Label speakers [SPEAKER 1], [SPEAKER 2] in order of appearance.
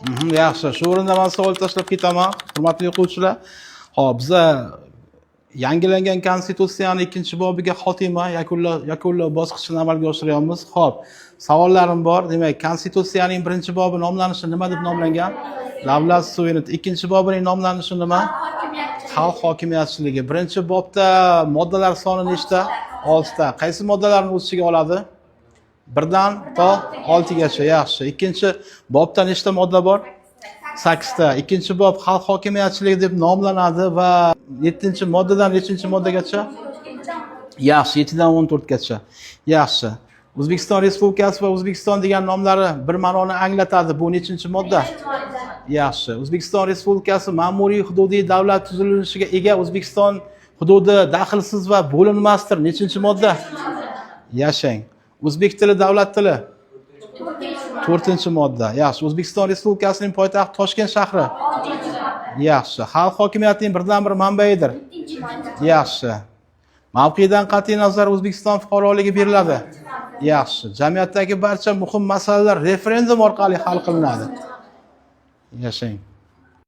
[SPEAKER 1] Yaxshi. Shu o'rinda men savol tashlab ketaman, hurmatli o'quvchilar. Xo'p, biza yangilangan konstitutsiyaning 2-bobiga xotima yakunlash bosqichini amalga oshiryapmiz. Xo'p, savollarim bor. Demak, konstitutsiyaning 1-bobi nomlanishi nima deb nomlangan? Davlat suvereniteti. 2-bobining nomlanishi nima? Xalq hokimiyatchiligi. 1-bobda moddalar soni nechta? 6 ta. Qaysi moddalarni o'z ichiga oladi? 1dan to 6 gacha. Yaxshi. 2-bobda nechta modda bor? 8 ta. 2-bob xalq hokimiyatchiligi deb nomlanadi va 7-moddadan nechinchi moddagacha? Yaxshi, 7dan 14 gacha. Yaxshi. O'zbekiston Respublikasi va O'zbekiston degan nomlari bir ma'noni anglatadi. Bu nechinchi modda? Yaxshi. O'zbekiston Respublikasi ma'muriy hududiy davlat tuzilishiga ega. O'zbekiston hududi daxlsiz va bo'linmasdir. Nechinchi modda? Yashang. O'zbek tili davlat tili. 4-modda. Yaxshi. O'zbekiston Respublikasining poytaxti Toshkent shahri. Yaxshi. Xalq hokimiyatining birdan-bir manbaidir. Yaxshi. Mavqedan qat'iy nazar O'zbekiston fuqaroligi beriladi. Yaxshi. Jamiyatdagi barcha muhim masalalar referendum orqali hal qilinadi. Yashang.